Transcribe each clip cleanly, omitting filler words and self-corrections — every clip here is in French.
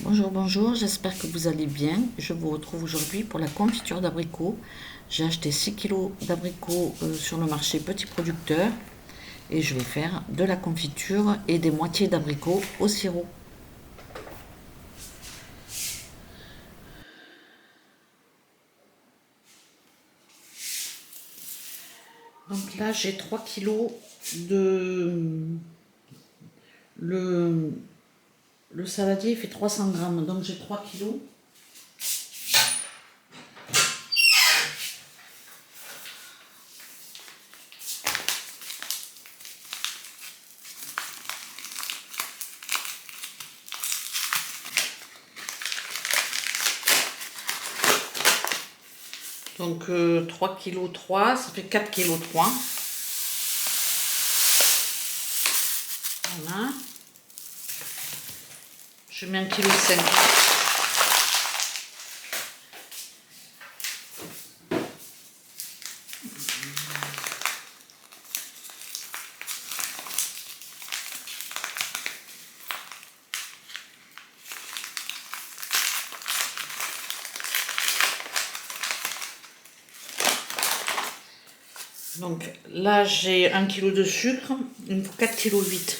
Bonjour, bonjour, j'espère que vous allez bien. Je vous retrouve aujourd'hui pour la confiture d'abricots. J'ai acheté 6 kilos d'abricots sur le marché petit producteur et je vais faire de la confiture et des moitiés d'abricots au sirop. Donc là, j'ai 3 kilos de... Le, le saladier fait 300 grammes, donc j'ai 3 kilos. Donc 3 kilos 3, ça fait 4 kilos 3. Voilà. Je mets 1,5 kg. Donc là, j'ai 1 kg de sucre, il me faut 4,8 kg.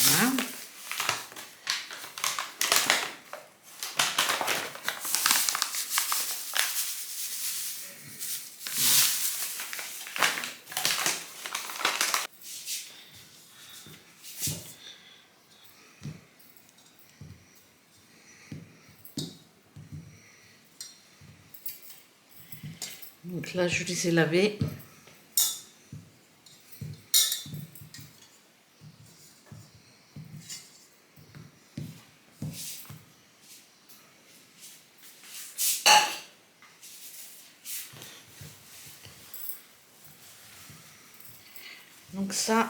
Voilà. Donc là, je les ai lavés. Donc ça,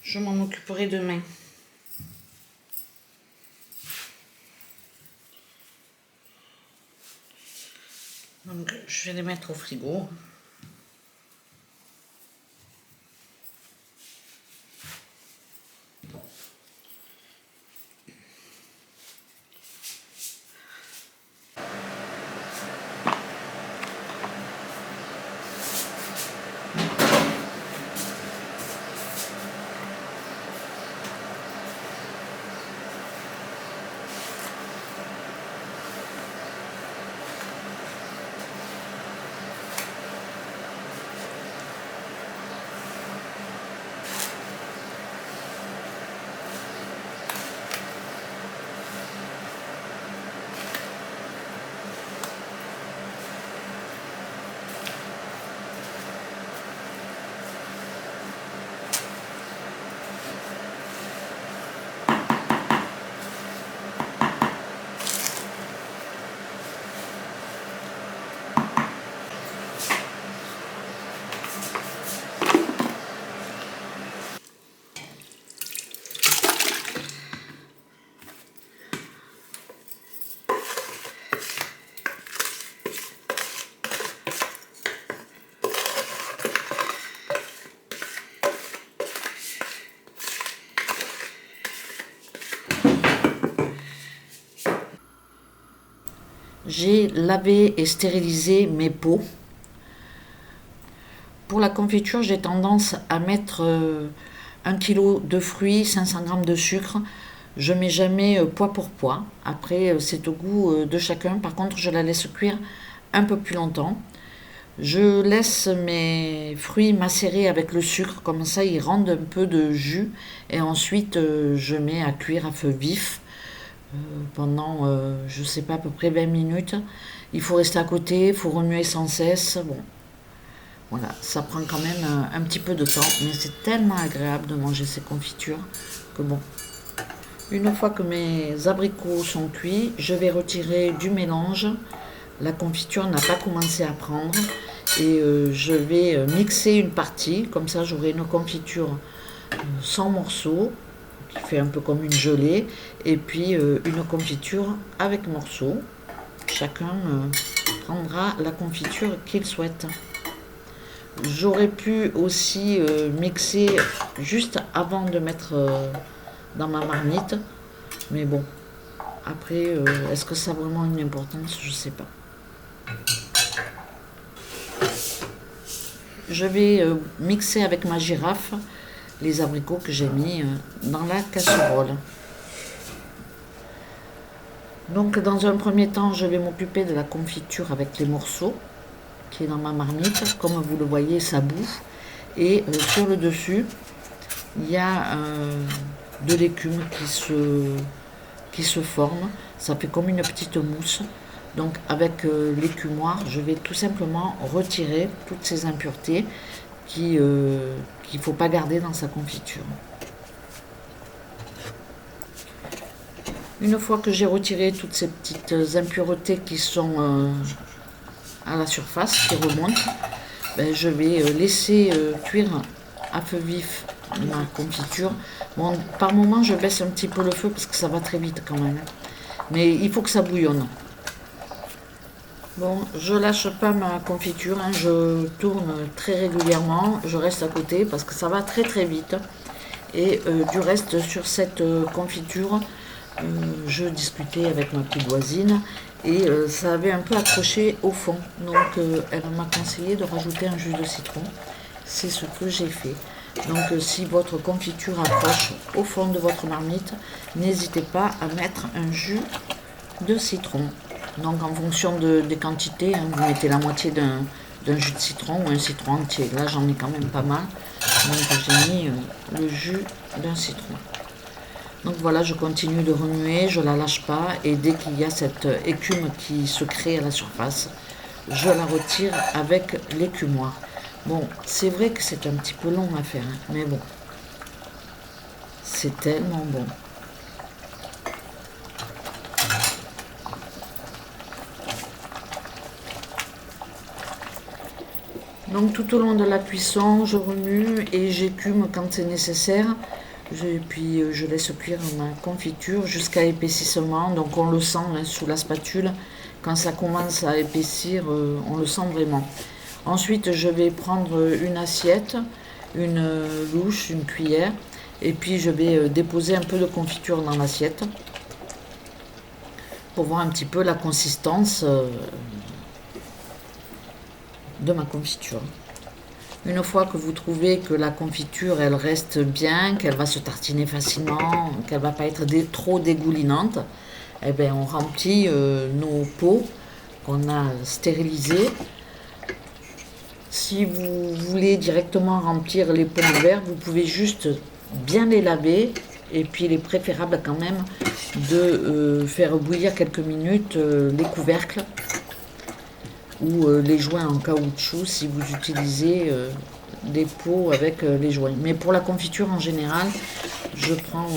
je m'en occuperai demain. Donc je vais les mettre au frigo. J'ai lavé et stérilisé mes pots. Pour la confiture, j'ai tendance à mettre 1 kg de fruits, 500 g de sucre. Je mets jamais poids pour poids. Après, c'est au goût de chacun. Par contre, je la laisse cuire un peu plus longtemps. Je laisse mes fruits macérer avec le sucre, comme ça ils rendent un peu de jus. Et ensuite, je mets à cuire à feu vif pendant, je sais pas, à peu près 20 minutes. Il faut rester à côté, il faut remuer sans cesse. Bon, voilà, ça prend quand même un petit peu de temps, mais c'est tellement agréable de manger ces confitures que bon. Une fois que mes abricots sont cuits, je vais retirer du mélange. La confiture n'a pas commencé à prendre et je vais mixer une partie, comme ça j'aurai une confiture sans morceaux qui fait un peu comme une gelée, et puis une confiture avec morceaux. Chacun prendra la confiture qu'il souhaite. J'aurais pu aussi mixer juste avant de mettre dans ma marmite, mais bon, après, est-ce que ça a vraiment une importance? Je sais pas. Je vais mixer avec ma girafe les abricots que j'ai mis dans la casserole. Donc dans un premier temps, je vais m'occuper de la confiture avec les morceaux qui est dans ma marmite. Comme vous le voyez, ça bouffe. Et sur le dessus, il y a de l'écume qui se forme. Ça fait comme une petite mousse. Donc avec l'écumoire, je vais tout simplement retirer toutes ces impuretés qu'il ne faut pas garder dans sa confiture. Une fois que j'ai retiré toutes ces petites impuretés qui sont à la surface, qui remontent, ben, je vais laisser cuire à feu vif ma confiture. Bon, par moment, je baisse un petit peu le feu parce que ça va très vite quand même. Mais il faut que ça bouillonne. Bon, je lâche pas ma confiture, hein, je tourne très régulièrement, je reste à côté parce que ça va très très vite. Et du reste, sur cette confiture, je discutais avec ma petite voisine et ça avait un peu accroché au fond. Donc elle m'a conseillé de rajouter un jus de citron. C'est ce que j'ai fait. Donc si votre confiture accroche au fond de votre marmite, n'hésitez pas à mettre un jus de citron. Donc en fonction des quantités, hein, vous mettez la moitié d'un jus de citron ou un citron entier. Là j'en ai quand même pas mal. Donc j'ai mis le jus d'un citron. Donc voilà, je continue de remuer, je la lâche pas. Et dès qu'il y a cette écume qui se crée à la surface, je la retire avec l'écumoire. Bon, c'est vrai que c'est un petit peu long à faire, hein, mais bon, c'est tellement bon. Donc tout au long de la cuisson, je remue et j'écume quand c'est nécessaire. Puis je laisse cuire ma confiture jusqu'à épaississement. Donc on le sent hein, sous la spatule. Quand ça commence à épaissir, on le sent vraiment. Ensuite, je vais prendre une assiette, une louche, une cuillère. Et puis je vais déposer un peu de confiture dans l'assiette pour voir un petit peu la consistance de ma confiture. Une fois que vous trouvez que la confiture elle reste bien, qu'elle va se tartiner facilement, qu'elle va pas être trop dégoulinante, eh bien on remplit nos pots qu'on a stérilisés. Si vous voulez directement remplir les pots en verre, vous pouvez juste bien les laver et puis il est préférable quand même de faire bouillir quelques minutes les couvercles ou les joints en caoutchouc si vous utilisez des pots avec les joints. Mais pour la confiture en général, je prends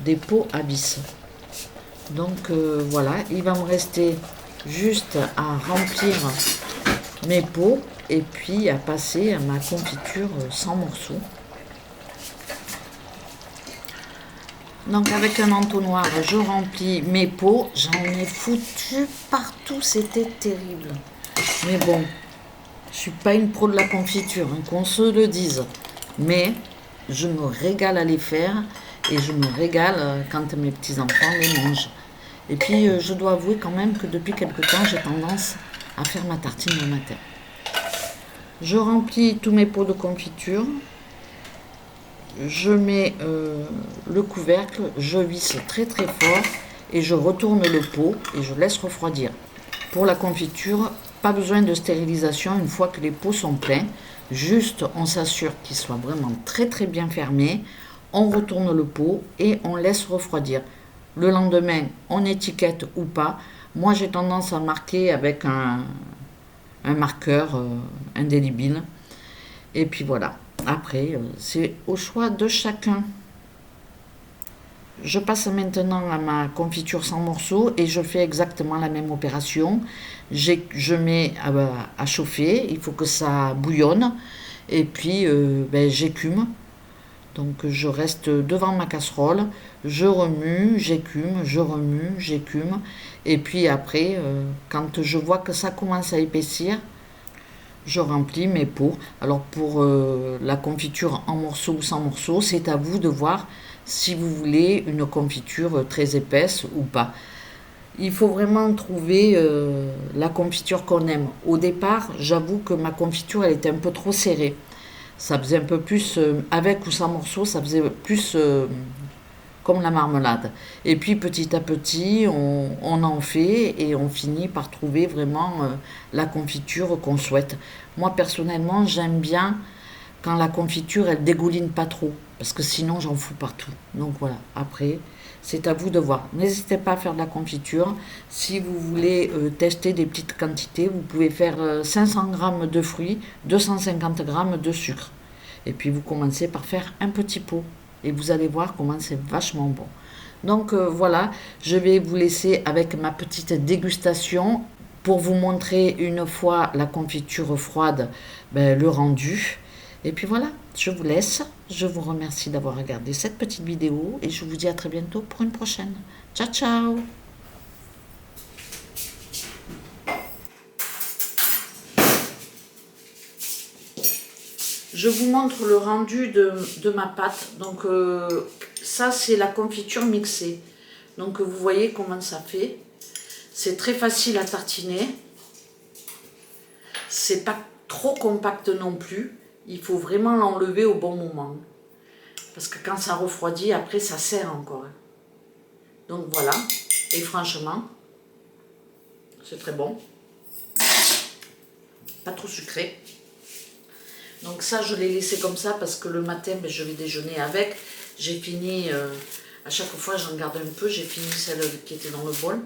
des pots à vis. Donc voilà, il va me rester juste à remplir mes pots et puis à passer à ma confiture sans morceaux. Donc avec un entonnoir, je remplis mes pots. J'en ai foutu partout, c'était terrible. Mais bon, je suis pas une pro de la confiture, hein, qu'on se le dise. Mais je me régale à les faire et je me régale quand mes petits-enfants les mangent. Et puis je dois avouer quand même que depuis quelque temps, j'ai tendance à faire ma tartine le matin. Je remplis tous mes pots de confiture. Je mets le couvercle, je visse très très fort et je retourne le pot et je laisse refroidir. Pour la confiture, pas besoin de stérilisation une fois que les pots sont pleins. Juste, on s'assure qu'ils soient vraiment très très bien fermés. On retourne le pot et on laisse refroidir. Le lendemain, on étiquette ou pas. Moi, j'ai tendance à marquer avec un marqueur indélébile. Et puis voilà. Après, c'est au choix de chacun. Je passe maintenant à ma confiture sans morceaux et je fais exactement la même opération. Je mets à chauffer, il faut que ça bouillonne et puis j'écume. Donc je reste devant ma casserole, je remue, j'écume, je remue, j'écume. Et puis après, quand je vois que ça commence à épaissir, je remplis mes pots. Alors pour la confiture en morceaux ou sans morceaux, c'est à vous de voir si vous voulez une confiture très épaisse ou pas. Il faut vraiment trouver la confiture qu'on aime. Au départ, j'avoue que ma confiture, elle était un peu trop serrée. Ça faisait un peu plus, avec ou sans morceaux, ça faisait plus comme la marmelade. Et puis petit à petit, on en fait et on finit par trouver vraiment la confiture qu'on souhaite. Moi personnellement, j'aime bien quand la confiture, elle dégouline pas trop, parce que sinon j'en fous partout. Donc voilà, après, c'est à vous de voir. N'hésitez pas à faire de la confiture. Si vous voulez tester des petites quantités, vous pouvez faire 500 g de fruits, 250 g de sucre. Et puis vous commencez par faire un petit pot. Et vous allez voir comment c'est vachement bon. Donc voilà, je vais vous laisser avec ma petite dégustation pour vous montrer une fois la confiture froide, le rendu. Et puis voilà, je vous laisse. Je vous remercie d'avoir regardé cette petite vidéo et je vous dis à très bientôt pour une prochaine. Ciao, ciao! Je vous montre le rendu de ma pâte. Donc ça, c'est la confiture mixée. Donc vous voyez comment ça fait. C'est très facile à tartiner. C'est pas trop compact non plus. Il faut vraiment l'enlever au bon moment. Parce que quand ça refroidit, après ça serre encore. Donc voilà. Et franchement, c'est très bon. Pas trop sucré. Donc ça, je l'ai laissé comme ça parce que le matin, je vais déjeuner avec. J'ai fini, à chaque fois j'en garde un peu, j'ai fini celle qui était dans le bol.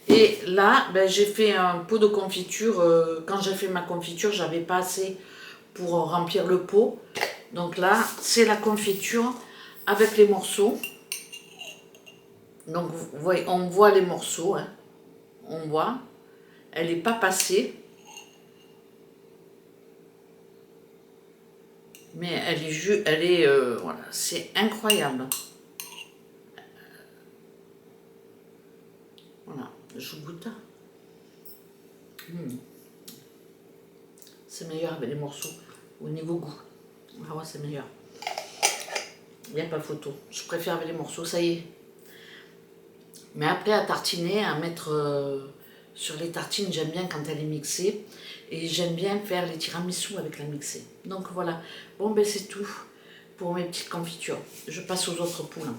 Et là, j'ai fait un pot de confiture. Quand j'ai fait ma confiture, j'avais pas assez pour remplir le pot. Donc là, c'est la confiture avec les morceaux. Donc vous voyez, on voit les morceaux, hein. On voit. Elle n'est pas passée. Mais elle est voilà, c'est incroyable. Voilà, je goûte. C'est meilleur avec les morceaux, au niveau goût. Ah ouais, c'est meilleur. Il n'y a pas photo. Je préfère avec les morceaux, ça y est. Mais après, à tartiner, à mettre sur les tartines, j'aime bien quand elle est mixée. Et j'aime bien faire les tiramisu avec la mixée. Donc voilà. Bon, c'est tout pour mes petites confitures. Je passe aux autres poules.